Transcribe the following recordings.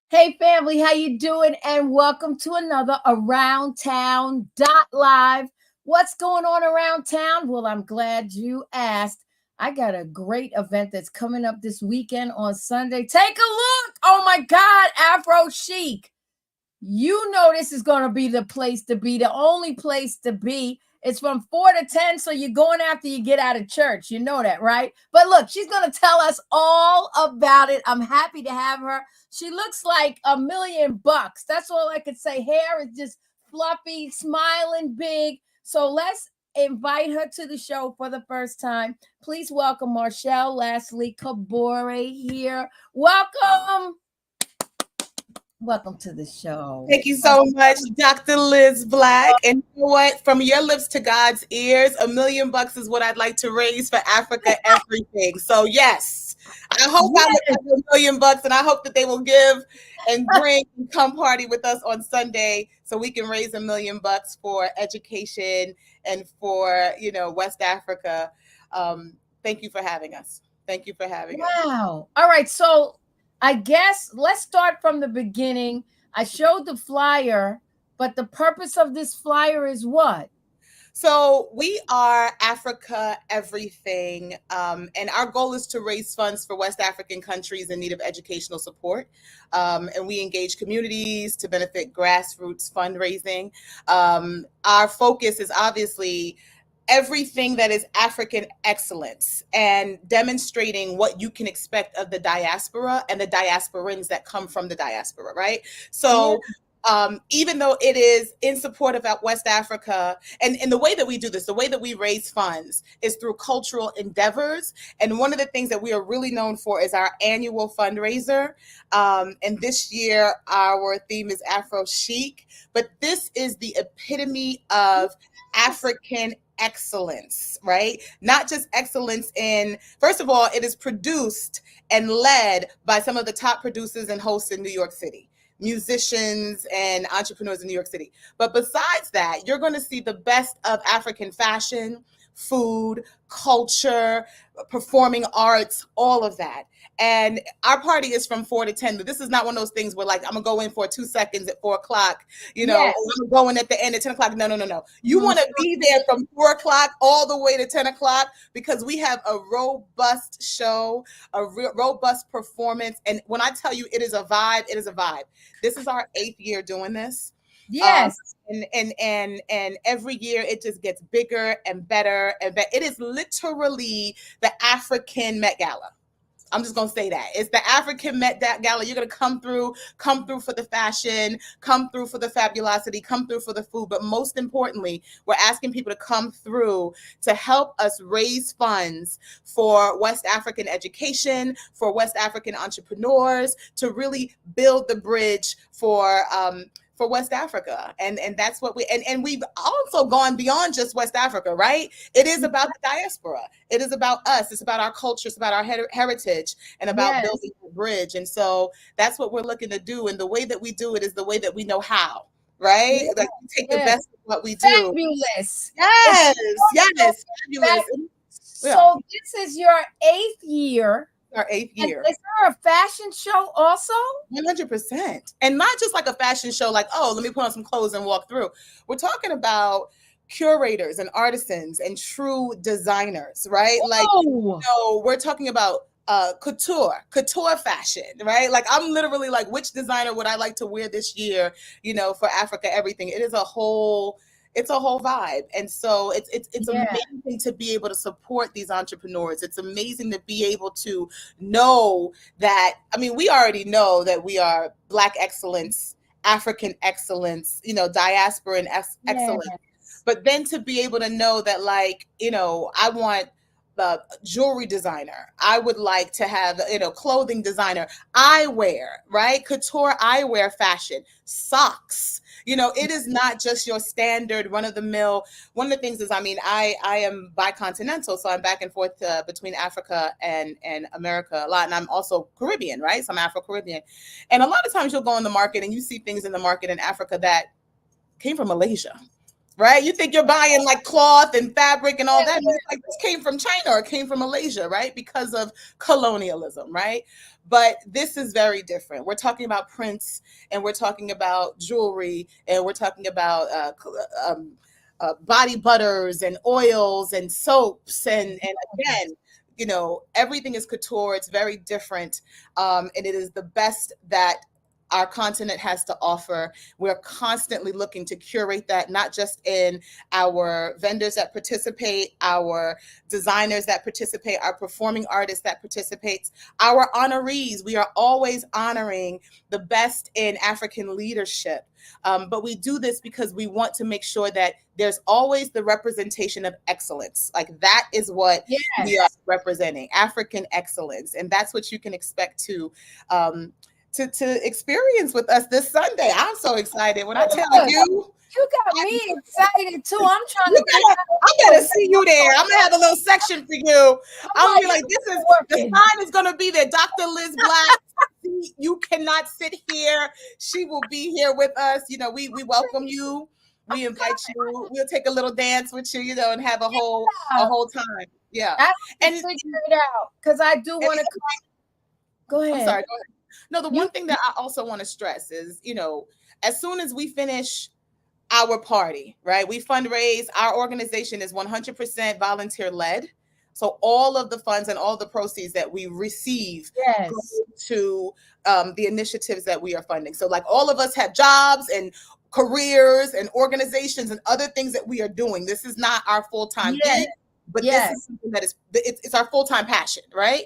Hey family, how you doing? And welcome to another Around Town Live. What's going on around town? Well, I'm glad you asked. I got a great event that's coming up this weekend on Sunday. Take a look. Oh my God, Afro Chic. You know this is going to be the place to be, the only place to be. It's from 4 to 10, so you're going after you get out of church. You know that, right? But look, she's going to tell us all about it. I'm happy to have her. She looks like $1,000,000. That's all I could say. Hair is just fluffy, smiling big. So let's invite her to the show for the first time. Please welcome Marcelle Lashley-Kobore here. Welcome. Welcome to the show. Thank you so much, Dr. Liz Black. And you know what? From your lips to God's ears, $1,000,000 is what I'd like to raise for Africa Everything. So yes, I hope I look like $1,000,000, and I hope that they will give and bring and come party with us on Sunday so we can raise $1,000,000 for education and for, West Africa. Thank you for having us. Thank you for having us. Wow. All right. So I guess let's start from the beginning. I showed the flyer, but the purpose of this flyer is what? So we are Africa Everything, and our goal is to raise funds for West African countries in need of educational support. And we engage communities to benefit grassroots fundraising. Our focus is obviously everything that is African excellence and demonstrating what you can expect of the diaspora and the diasporans that come from the diaspora, right? So even though it is in support of West Africa, and the way that we do this, the way that we raise funds is through cultural endeavors. And one of the things that we are really known for is our annual fundraiser. And this year, our theme is Afro Chic, but this is the epitome of African excellence, right? Not just excellence in, first of all, it is produced and led by some of the top producers and hosts in New York City, musicians and entrepreneurs in New York City. But besides that, you're going to see the best of African fashion, food, culture, performing arts, all of that. And our party is from 4 to 10. But this is not one of those things where, like, I'm going to go in for 2 seconds at 4 o'clock, I'm going at the end at 10 o'clock. No. You want to be there from 4 o'clock all the way to 10 o'clock because we have a robust show, a robust performance. And when I tell you it is a vibe, it is a vibe. This is our 8th year doing this. Yes. And every year it just gets bigger and better and better. It is literally the African Met Gala. I'm just going to say that. It's the African Met Gala. You're going to come through for the fashion, come through for the fabulosity, come through for the food. But most importantly, we're asking people to come through to help us raise funds for West African education, for West African entrepreneurs, to really build the bridge for West Africa. And that's what and we've also gone beyond just West Africa, right? It is about the diaspora. It is about us. It's about our culture. It's about our heritage and about building a bridge. And so that's what we're looking to do. And the way that we do it is the way that we know how, right? Like we take the best of what we do. Fabulous. Yes. Fabulous. So this is your 8th year. Our 8th year. Is there a fashion show also? 100%. And not just like a fashion show, like, oh, let me put on some clothes and walk through. We're talking about curators and artisans and true designers, right? Like, we're talking about couture fashion, right? Like I'm literally like, which designer would I like to wear this year, for Africa Everything. It's a whole vibe. And so it's Yeah. amazing to be able to support these entrepreneurs. It's amazing to be able to know that, I mean, we already know that we are Black excellence, African excellence, diaspora and excellence. Yes. But then to be able to know that, like, I want the jewelry designer. I would like to have, clothing designer, eyewear, right? Couture eyewear fashion, socks. It is not just your standard run of the mill. One of the things is, I mean, I am bicontinental, so I'm back and forth between Africa and America a lot. And I'm also Caribbean, right? So I'm Afro-Caribbean. And a lot of times you'll go in the market and you see things in the market in Africa that came from Malaysia. Right? You think you're buying like cloth and fabric and all that. And it's like, this came from China or it came from Malaysia, right? Because of colonialism, right? But this is very different. We're talking about prints, and we're talking about jewelry, and we're talking about body butters and oils and soaps. And again, everything is couture. It's very different. And it is the best that our continent has to offer. We're constantly looking to curate that, not just in our vendors that participate, our designers that participate, our performing artists that participates, our honorees. We are always honoring the best in African leadership. But we do this because we want to make sure that there's always the representation of excellence. Like that is what we are representing, African excellence. And that's what you can expect to experience with us this Sunday. I'm so excited. When I tell you got me excited too. I'm trying to. I'm gonna see you there. I'm gonna have a little section for you. I'm gonna be like, the sign is gonna be there. Dr. Liz Black. You cannot sit here. She will be here with us. We welcome you. We invite you. We'll take a little dance with you, and have a whole time. Yeah. And figure it out, because I do want to. Go ahead. I'm sorry. Go ahead. No, the one thing that I also want to stress is, as soon as we finish our party, right, we fundraise. Our organization is 100% volunteer led. So all of the funds and all the proceeds that we receive go to the initiatives that we are funding. So like all of us have jobs and careers and organizations and other things that we are doing. This is not our full-time gig, but this is something that it's our full-time passion, right?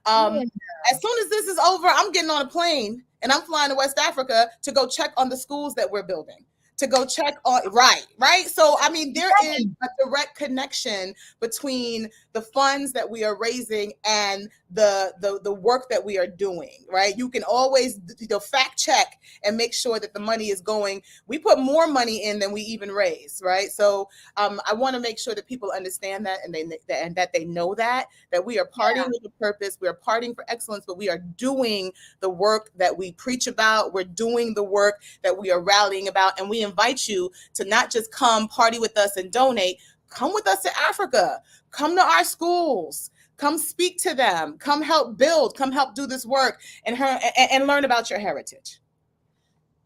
As soon as this is over, I'm getting on a plane and I'm flying to West Africa to go check on the schools that we're building, to go check on, right? So, I mean, there is a direct connection between the funds that we are raising and the work that we are doing, right? You can always fact check and make sure that the money is going. We put more money in than we even raise, right? So I want to make sure that people understand that, and that they know that we are partying with a purpose. We are partying for excellence, but we are doing the work that we preach about. We're doing the work that we are rallying about, and we invite you to not just come party with us and donate. Come with us to Africa. Come to our schools. Come speak to them. Come help build. Come help do this work and learn about your heritage.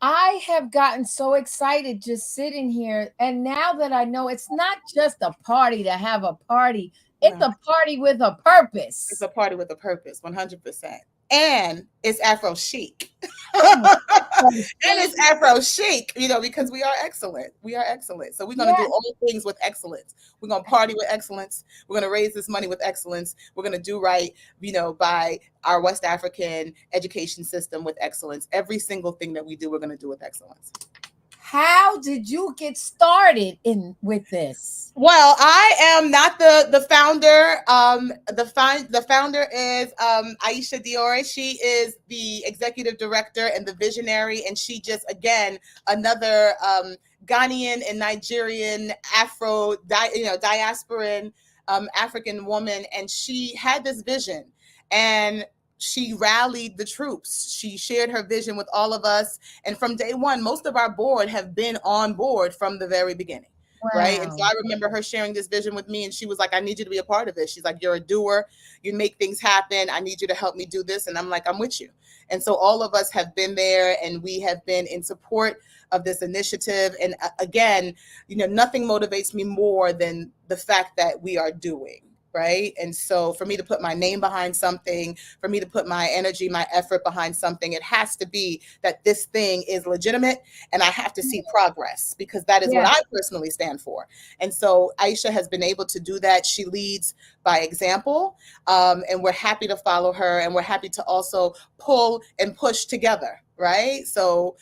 I have gotten so excited just sitting here. And now that I know it's not just a party to have a party, it's a party with a purpose. It's a party with a purpose, 100%. And it's Afro chic. And it's Afro chic, because we are excellent. We are excellent. So we're going to do all things with excellence. We're going to party with excellence. We're going to raise this money with excellence. We're going to do right, by our West African education system with excellence. Every single thing that we do, we're going to do with excellence. How did you get started with this? Well, I am not the founder. The founder is Aisha Diore. She is the executive director and the visionary, and she just, again, another Ghanaian and Nigerian Afro diasporan African woman, and she had this vision, and she rallied the troops. She shared her vision with all of us. And from day one, most of our board have been on board from the very beginning. Wow. Right. And so I remember her sharing this vision with me, and she was like, I need you to be a part of this. She's like, you're a doer. You make things happen. I need you to help me do this. And I'm like, I'm with you. And so all of us have been there, and we have been in support of this initiative. And again, nothing motivates me more than the fact that we are doing. right? And so for me to put my name behind something, for me to put my energy, my effort behind something, it has to be that this thing is legitimate and I have to see progress, because that is what Yeah. I personally stand for. And so Aisha has been able to do that. She leads by example, and we're happy to follow her, and we're happy to also pull and push together. Right. So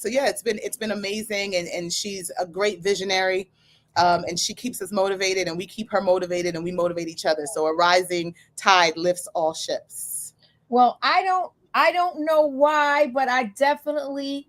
yeah, it's been amazing. And she's a great visionary. And she keeps us motivated, and we keep her motivated, and we motivate each other. So a rising tide lifts all ships. Well, I don't know why, but I definitely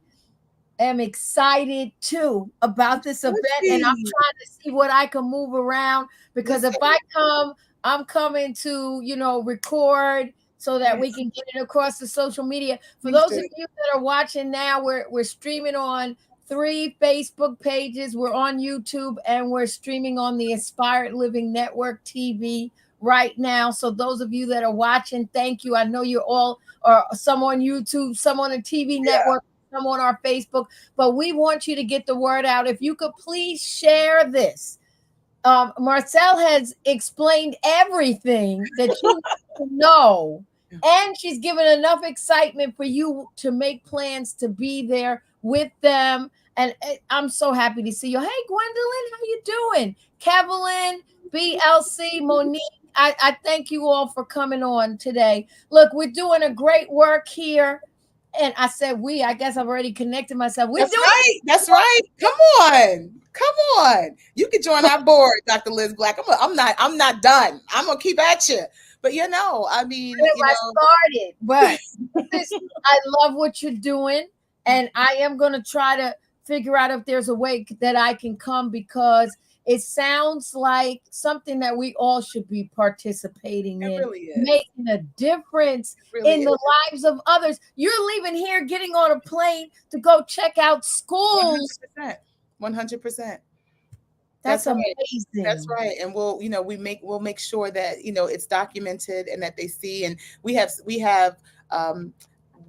am excited too about this event, and I'm Lucy, trying to see what I can move around, because if listen, I come, I'm coming to, record so that we yes, can get it across the social media. For please those do. of you that are watching now, we're streaming on 3 Facebook pages. We're on YouTube, and we're streaming on the Inspired Living Network TV right now. So those of you that are watching, thank you. I know you're all, or some on YouTube, some on the TV Yeah, network, some on our Facebook, but we want you to get the word out. If you could please share this. Marcelle has explained everything that you need to know, and she's given enough excitement for you to make plans to be there with them. And I'm so happy to see you. Hey, Gwendolyn, how you doing? Kevin, BLC, Monique. I thank you all for coming on today. Look, we're doing a great work here. And I said we, I guess I've already connected myself. We're that's doing right. That's right. Come on. Come on. You can join our board, Dr. Liz Black. I'm not done. I'm gonna keep at you. But I mean, I started, but this, I love what you're doing, and I am going to try to figure out if there's a way that I can come, because it sounds like something that we all should be participating it in, really is. making a difference It really in is. the lives of others. You're leaving here, getting on a plane to go check out schools. 100%. 100%. That's That's right. That's amazing. right. And we'll make sure that it's documented and that they see. And we have um,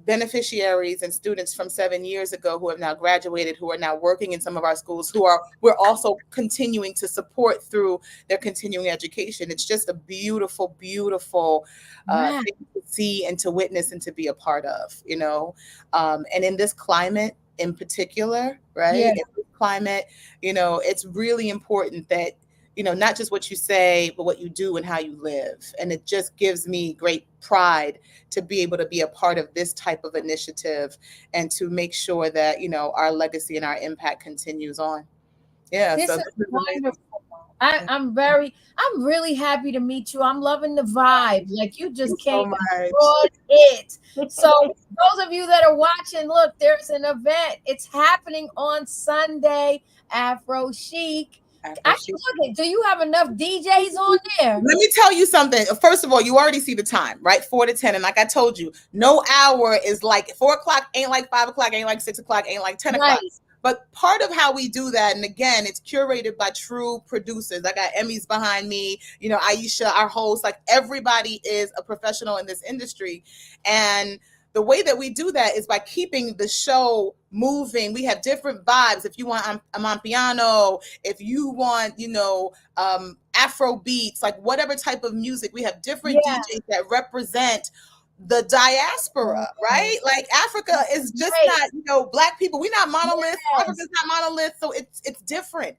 beneficiaries and students from 7 years ago who have now graduated, who are now working in some of our schools, we're also continuing to support through their continuing education. It's just a beautiful, beautiful Wow. thing to see and to witness and to be a part of. And in this climate in particular, Yeah. right? In this climate, it's really important that not just what you say, but what you do and how you live. And it just gives me great pride to be able to be a part of this type of initiative and to make sure that, our legacy and our impact continues on. Yeah, This so is this is amazing. wonderful. I'm really happy to meet you. I'm loving the vibe. Like, you Thank you just came so and much. brought it. So those of you that are watching, look, there's an event. It's happening on Sunday, Afro Chic. Afro I can Chic. look at, do you have enough DJs on there? Let me tell you something. First of all, you already see the time, right? 4 to 10. And like I told you, no hour is like 4 o'clock, ain't like 5 o'clock, ain't like 6 o'clock, ain't like 10 o'clock. Right. But part of how we do that, and again, it's curated by true producers. I got Emmys behind me, Aisha, our host, like everybody is a professional in this industry. And the way that we do that is by keeping the show moving. We have different vibes. If you want Piano, if you want, Afro beats, like whatever type of music, we have different Yeah. DJs that represent the diaspora, right? Like Africa is just Great. not, Black people. We're not monoliths. Yes. Africa's not monolith, so it's different,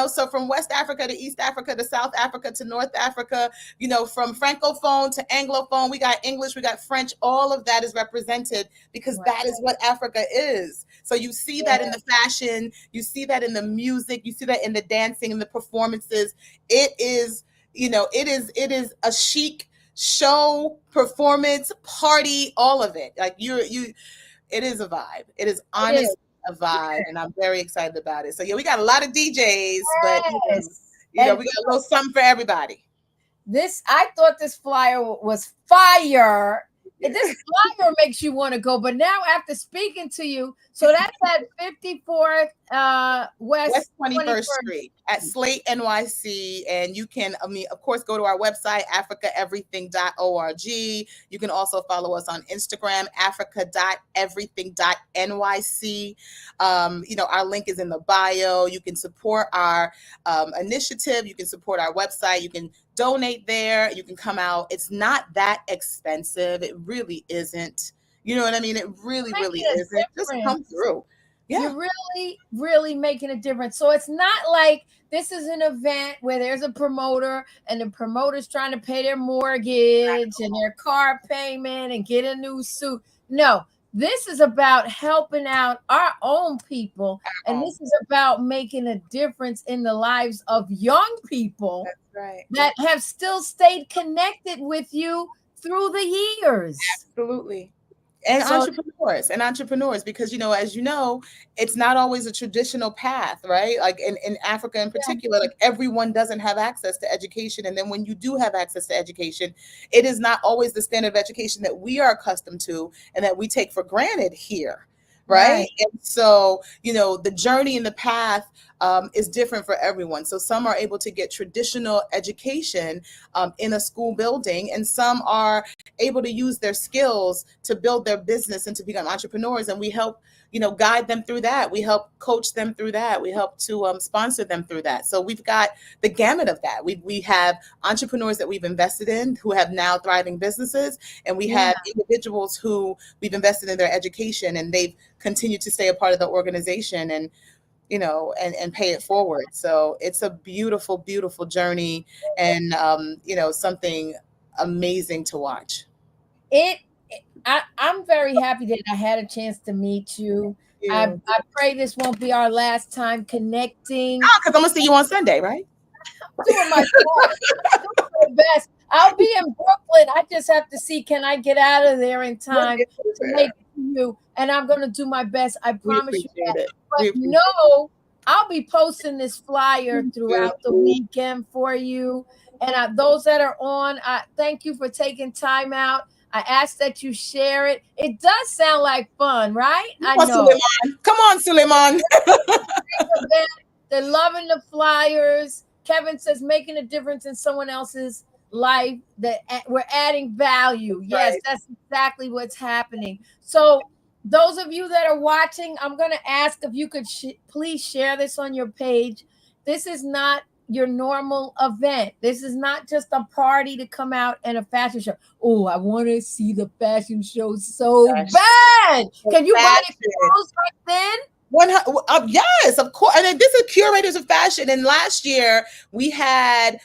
So from West Africa to East Africa to South Africa to North Africa, from Francophone to Anglophone, we got English, we got French. All of that is represented because Right. that is what Africa is. So you see that in Yeah. the fashion, you see that in the music, you see that in the dancing and the performances. It is, it is a chic show, performance, party, all of it. Like it is a vibe. It is It is. honestly a vibe, and I'm very excited about it. So yeah, we got a lot of DJs, but Yes. we got a little something for everybody. I thought this flyer was fire. Yeah. This flyer makes you want to go, but now after speaking to you, so that's at 54th West West 21st 21st. Street at Slate NYC. And you can, of course, go to our website, africaeverything.org. You can also follow us on Instagram, africa.everything.nyc. Our link is in the bio. You can support our initiative. You can support our website. You can donate there. You can come out. It's not that expensive. It really isn't. You know what I mean? It really, really isn't. Just come through. Yeah. You're really, really making a difference. So it's not like this is an event where there's a promoter and the promoter's trying to pay their mortgage and their car payment and get a new suit. No, this is about helping out our own people. And this is about making a difference in the lives of young people that have still stayed connected with you through the years. Absolutely. And entrepreneurs, because, as you know, it's not always a traditional path, right? Like in Africa in particular, like everyone doesn't have access to education. And then when you do have access to education, it is not always the standard of education that we are accustomed to and that we take for granted here. Right. And so, the journey and the path is different for everyone. So some are able to get traditional education in a school building, and some are able to use their skills to build their business and to become entrepreneurs. And we help, guide them through that. We help coach them through that. We help to sponsor them through that. So we've got the gamut of that. We have entrepreneurs that we've invested in who have now thriving businesses. And we have individuals who we've invested in their education, and they've continued to stay a part of the organization and, and pay it forward. So it's a beautiful, beautiful journey and, something amazing to watch. I'm very happy that I had a chance to meet you. I pray this won't be our last time connecting. Because I'm going to see you on Sunday, right? I'm doing my best. I'll be in Brooklyn. I just have to see, can I get out of there in time to make it to you? And I'm going to do my best. I promise you that. But no, I'll be posting this flyer throughout the weekend for you. And those that are on, thank you for taking time out. I ask that you share it. It does sound like fun, right? I know. Come on, Suleiman. They're loving the flyers. Kevin says making a difference in someone else's life, that we're adding value. Yes, that's exactly what's happening. So those of you that are watching, I'm going to ask if you could please share this on your page. This is not your normal event. This is not just a party to come out and a fashion show. Oh, I want to see the fashion show so bad. Can you buy clothes right then? Yes, of course. And this is curators of fashion. And last year we had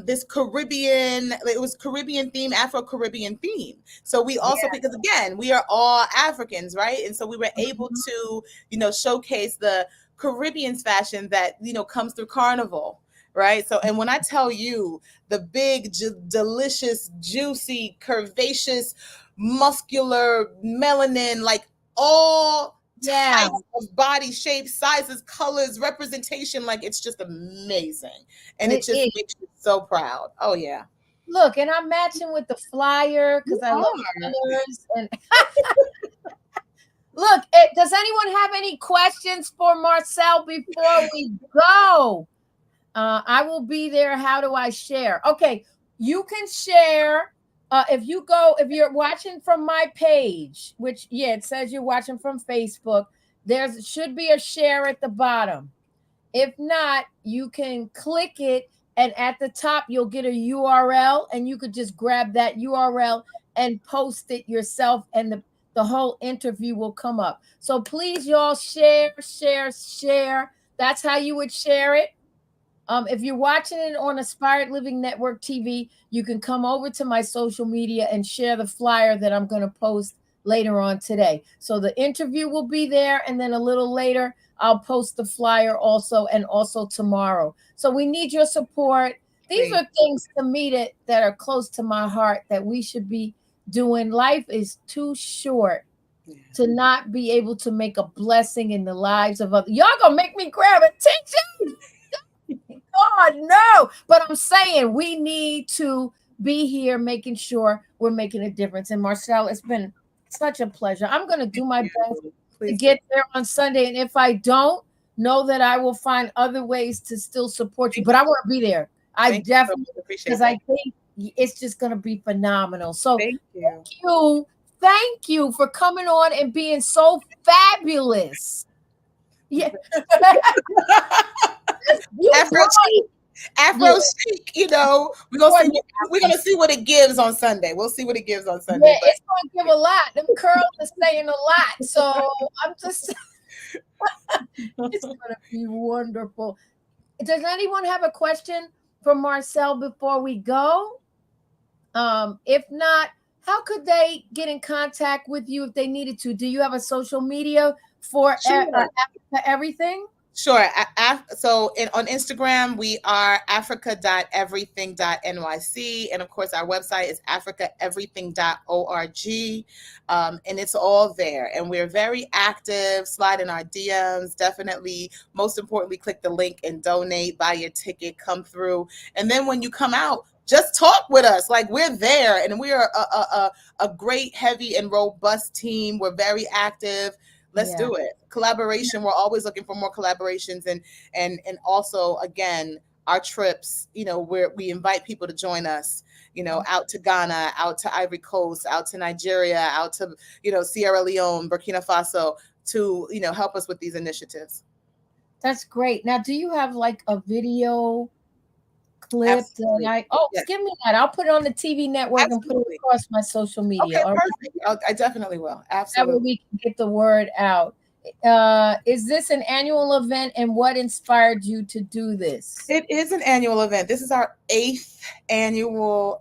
this Caribbean, it was Caribbean theme, Afro-Caribbean theme. So we also, because again, we are all Africans, right? And so we were able to, showcase the Caribbean's fashion that, comes through Carnival. Right. So, and when I tell you the big, delicious, juicy, curvaceous, muscular, melanin, like all types of body shapes, sizes, colors, representation, like it's just amazing. And it just makes you so proud. Oh, yeah. Look, and I'm matching with the flyer because I love colors. And look, does anyone have any questions for Marcelle before we go? I will be there. How do I share? Okay, you can share if you're watching from my page, which it says you're watching from Facebook. There should be a share at the bottom. If not, you can click it, and at the top you'll get a URL, and you could just grab that URL and post it yourself, and the whole interview will come up. So please, y'all, share. That's how you would share it. If you're watching it on Aspired Living Network TV, you can come over to my social media and share the flyer that I'm going to post later on today. So the interview will be there, and then a little later, I'll post the flyer also, and also tomorrow. So we need your support. These are things to me that are close to my heart that we should be doing. Life is too short to not be able to make a blessing in the lives of others. Y'all gonna make me grab attention. God, no. But I'm saying we need to be here making sure we're making a difference. And Marcelle, it's been such a pleasure. I'm going to do my best to get there on Sunday. And if I don't, know that I will find other ways to still support you. But I want to be there. I definitely appreciate it, because I think it's just going to be phenomenal. So thank you for coming on and being so fabulous. Yeah. Afro chic, you know. We're gonna see what it gives on Sunday. We'll see what it gives on Sunday. Yeah, But it's gonna give a lot. Them curls are saying a lot. So I'm just it's gonna be wonderful. Does anyone have a question for Marcelle before we go? If not, how could they get in contact with you if they needed to? Do you have a social media for sure. everything? Sure. So on Instagram, we are africa.everything.nyc. And of course, our website is africaeverything.org. And it's all there. And we're very active. Slide in our DMs. Definitely, most importantly, click the link and donate, buy your ticket, come through. And then when you come out, just talk with us. Like, we're there, and we are a great, heavy, and robust team. We're very active. Let's do it. Collaboration. We're always looking for more collaborations, and also, again, our trips, you know, where we invite people to join us, you know, out to Ghana, out to Ivory Coast, out to Nigeria, out to, you know, Sierra Leone, Burkina Faso, to, you know, help us with these initiatives. That's great. Now, do you have like a video clip Absolutely. that Yes. give me that. I'll put it on the TV network and put it across my social media. Okay, perfect. I definitely will. Absolutely. That way we can get the word out. Is this an annual event, and what inspired you to do this? It is an annual event. This is our 8th annual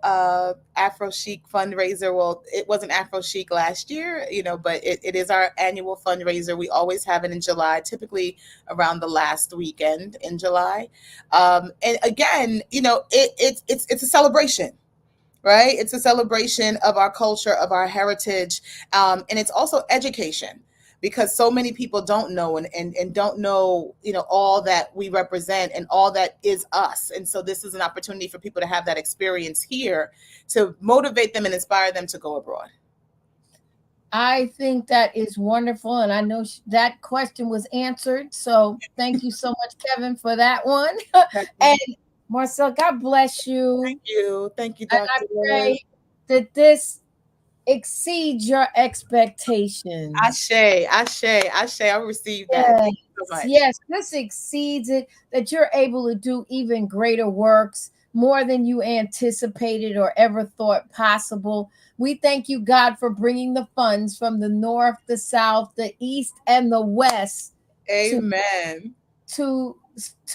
Afro Chic fundraiser. Well, it wasn't Afro Chic last year, you know, but it is our annual fundraiser. We always have it in July, typically around the last weekend in July. And again, you know, it's a celebration. Right? It's a celebration of our culture, of our heritage, and it's also education, because so many people don't know and don't know, you know, all that we represent and all that is us. And so this is an opportunity for people to have that experience here, to motivate them and inspire them to go abroad. I think that is wonderful, and I know that question was answered. So thank you so much, Kevin, for that one. And Marcelle, God bless you. Thank you, And Dr. I pray that this exceeds your expectations. Ashe, Ashe, Ashe. I received that. Thank you so much. Yes, this exceeds it, that you're able to do even greater works, more than you anticipated or ever thought possible. We thank you, God, for bringing the funds from the north, the south, the east, and the west. Amen. To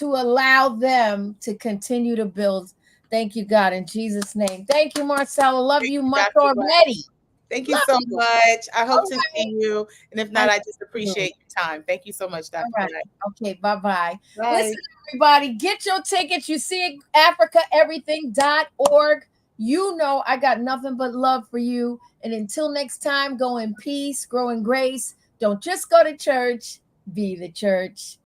allow them to continue to build. Thank you, God, in Jesus' name. Thank you, Marcelle. I love you much already. Thank you so much. I hope to see you. And if not, I just appreciate your time. Thank you so much, Dr. Right. Okay, bye-bye. Bye. Listen, everybody, get your tickets. You see it, africaeverything.org. You know I got nothing but love for you. And until next time, go in peace, grow in grace. Don't just go to church, be the church.